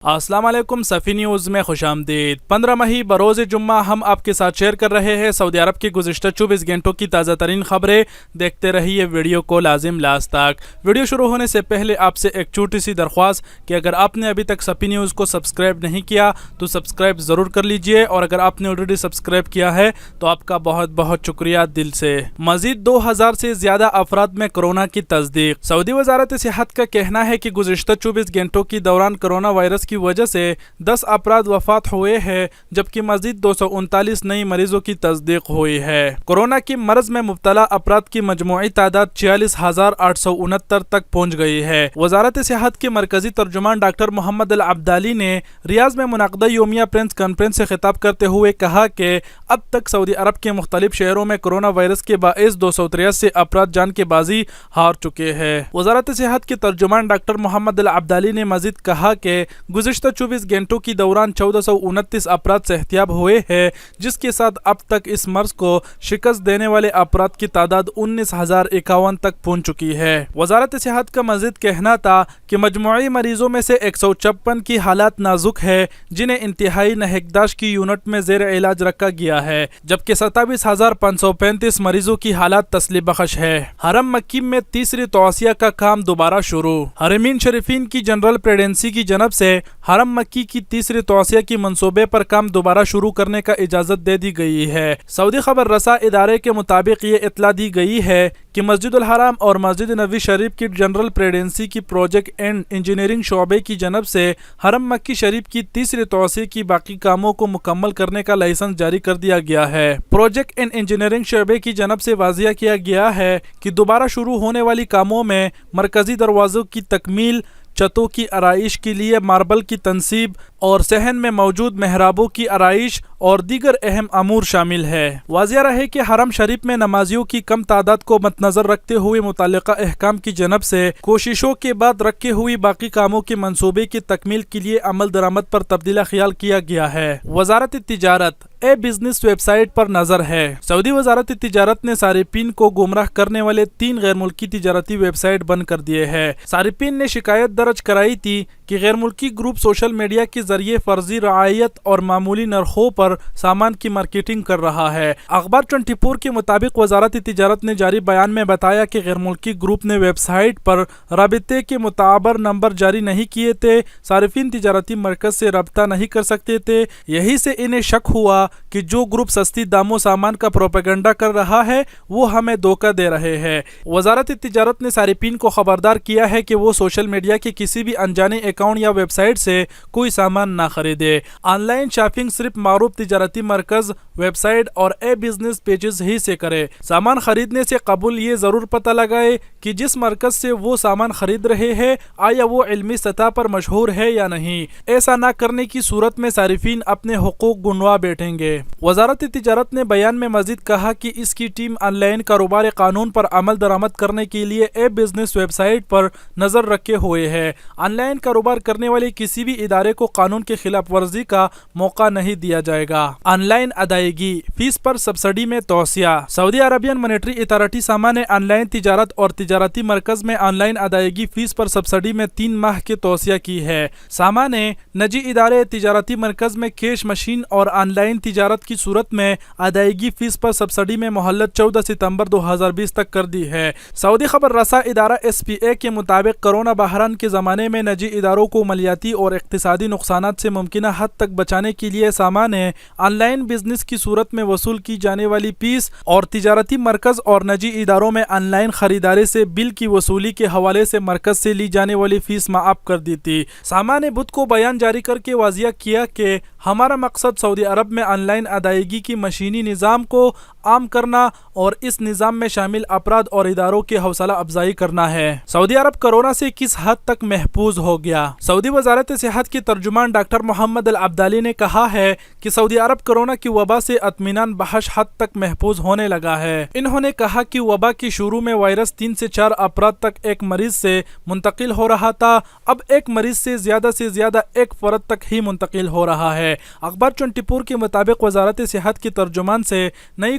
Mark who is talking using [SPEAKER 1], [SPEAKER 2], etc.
[SPEAKER 1] السلام علیکم صفی نیوز میں خوش آمدید۔ 15 مئی بروز جمعہ ہم آپ کے ساتھ شیئر کر رہے ہیں سعودی عرب کی گزشتہ 24 گھنٹوں کی تازہ ترین خبریں۔ دیکھتے رہیے ویڈیو کو لازم لاست تک۔ ویڈیو شروع ہونے سے پہلے آپ سے ایک چھوٹی سی درخواست کہ اگر آپ نے ابھی تک صفی نیوز کو سبسکرائب نہیں کیا تو سبسکرائب ضرور کر لیجئے، اور اگر آپ نے آلریڈی سبسکرائب کیا ہے تو آپ کا بہت بہت شکریہ دل سے۔ مزید 2000 سے زیادہ افراد میں کورونا کی تصدیق۔ سعودی وزارت صحت کا کہنا ہے کہ گزشتہ 24 گھنٹوں کے دوران کورونا وائرس کی وجہ سے 10 افراد وفات ہوئے ہیں، جبکہ مزید 239 نئی مریضوں کی تصدیق ہوئی ہے۔ کورونا کی مرض میں مبتلا افراد کی مجموعی تعداد 46,869 تک پہنچ گئی ہے۔ وزارت صحت کے مرکزی ترجمان ڈاکٹر محمد العبدالی نے ریاض میں منعقدہ یومیہ پریس کانفرنس سے خطاب کرتے ہوئے کہا کہ اب تک سعودی عرب کے مختلف شہروں میں کورونا وائرس کے باعث 283 افراد جان کی بازی ہار چکے ہیں۔ وزارت صحت کے ترجمان ڈاکٹر محمد العبدالی نے مزید کہا کہ گزشتہ 24 گھنٹوں کے دوران 1429 افراد صحتیاب ہوئے ہیں، جس کے ساتھ اب تک اس مرض کو شکست دینے والے افراد کی تعداد 19,051 تک پہنچ چکی ہے۔ وزارت صحت کا مزید کہنا تھا کہ مجموعی مریضوں میں سے 156 کی حالات نازک ہے، جنہیں انتہائی نگہداشت کی یونٹ میں زیر علاج رکھا گیا ہے، جبکہ 27,535 مریضوں کی حالات تسلی بخش ہے۔ حرم مکی میں تیسری توسیع کا کام دوبارہ شروع۔ حرمین شریفین کی جنرل پریزیڈنسی کی جانب سے حرم مکی کی تیسری توسیع کی منصوبے پر کام دوبارہ شروع کرنے کا اجازت دے دی گئی ہے۔ سعودی خبر رساں ادارے کے مطابق یہ اطلاع دی گئی ہے کہ مسجد الحرام اور مسجد نبوی شریف کی جنرل پریزیڈنسی کی پروجیکٹ اینڈ انجینئرنگ شعبے کی جانب سے حرم مکی شریف کی تیسری توسیع کی باقی کاموں کو مکمل کرنے کا لائسنس جاری کر دیا گیا ہے۔ پروجیکٹ اینڈ انجینئرنگ شعبے کی جانب سے واضح کیا گیا ہے کہ دوبارہ شروع ہونے والی کاموں میں مرکزی دروازوں کی تکمیل، چھتوں کی آرائش کے لیے ماربل کی تنصیب اور صحن میں موجود محرابوں کی آرائش اور دیگر اہم امور شامل ہے۔ واضح رہے کہ حرم شریف میں نمازیوں کی کم تعداد کو مدنظر رکھتے ہوئے متعلقہ احکام کی جانب سے کوششوں کے بعد رکھے ہوئی باقی کاموں کے منصوبے کی تکمیل کے لیے عمل درآمد پر تبدیلی خیال کیا گیا ہے۔ وزارت تجارت اے بزنس ویب سائٹ پر نظر ہے۔ سعودی وزارت تجارت نے صارفین کو گمراہ کرنے والے 3 غیر ملکی تجارتی ویب سائٹ بند کر دیے ہیں۔ صارفین نے شکایت درج کرائی تھی کہ غیر ملکی گروپ سوشل میڈیا کے ذریعے فرضی رعایت اور معمولی نرخوں پر سامان کی مارکیٹنگ کر رہا ہے۔ اخبار 24 کے مطابق وزارت تجارت نے جاری بیان میں بتایا کہ غیر ملکی گروپ نے ویب سائٹ پر رابطے کے معتبر نمبر جاری نہیں کیے تھے، صارفین تجارتی مرکز سے رابطہ نہیں کر سکتے تھے، یہی سے انہیں شک ہوا کہ جو گروپ سستی داموں سامان کا پروپیگنڈا کر رہا ہے وہ ہمیں دھوکہ دے رہے ہیں۔ وزارت تجارت نے صارفین کو خبردار کیا ہے کہ وہ سوشل میڈیا کے کسی بھی انجانے اکاؤنٹ یا ویب سائٹ سے کوئی سامان نہ خریدے۔ آن لائن شاپنگ صرف معروف تجارتی مرکز، ویب سائٹ اور اے بزنس پیجز ہی سے کرے۔ سامان خریدنے سے قبل یہ ضرور پتہ لگائے کہ جس مرکز سے وہ سامان خرید رہے ہیں آیا وہ علمی سطح پر مشہور ہے یا نہیں۔ ایسا نہ کرنے کی صورت میں صارفین اپنے حقوق گنوا بیٹھیں گے۔ وزارت تجارت نے بیان میں مزید کہا کہ اس کی ٹیم آن لائن کاروبار قانون پر عمل درآمد کرنے کے لیے اے بزنس ویب سائٹ پر نظر رکھے ہوئے ہے۔ آن لائن کاروبار کرنے والے کسی بھی ادارے کو قانون کی خلاف ورزی کا موقع نہیں دیا جائے گا۔ آن لائن ادائیگی فیس پر سبسڈی میں توسیع۔ سعودی عربین مانیٹری اتھارٹی ساما نے آن لائن تجارت اور تجارتی مرکز میں آن لائن ادائیگی فیس پر سبسڈی میں 3 ماہ کی توسیع کی ہے۔ ساما نے نجی ادارے تجارتی مرکز میں کیش مشین اور آن لائن تجارت کی صورت میں ادائیگی فیس پر سبسڈی میں مہلت 14 ستمبر 2020 تک کر دی ہے۔ سعودی خبر رساں ادارہ SPA کے مطابق کورونا بحران کے زمانے میں نجی اداروں کو مالیاتی اور اقتصادی نقصانات سے ممکنہ حد تک بچانے کے لیے ساما نے آن لائن بزنس کی صورت میں وصول کی جانے والی فیس اور تجارتی مرکز اور نجی اداروں میں آن لائن خریداری سے بل کی وصولی کے حوالے سے مرکز سے لی جانے والی فیس معاف کر دی تھی۔ ساما نے بدھ کو بیان جاری کر کے واضح کیا کہ ہمارا مقصد سعودی عرب میں آن لائن ادائیگی کی مشینی نظام کو عام کرنا اور اس نظام میں شامل افراد اور اداروں کی حوصلہ افزائی کرنا ہے۔ سعودی عرب کورونا سے کس حد تک محفوظ ہو گیا؟ سعودی وزارت صحت کے ترجمان ڈاکٹر محمد العبدالی نے کہا ہے کہ سعودی عرب کورونا کی وبا سے اطمینان بخش حد تک محفوظ ہونے لگا ہے۔ انہوں نے کہا کہ وبا کے شروع میں وائرس 3 سے 4 افراد تک ایک مریض سے منتقل ہو رہا تھا، اب ایک مریض سے زیادہ ایک فرد تک ہی منتقل ہو رہا ہے۔ اخبار 24 کے مطابق وزارت صحت کے ترجمان سے نئی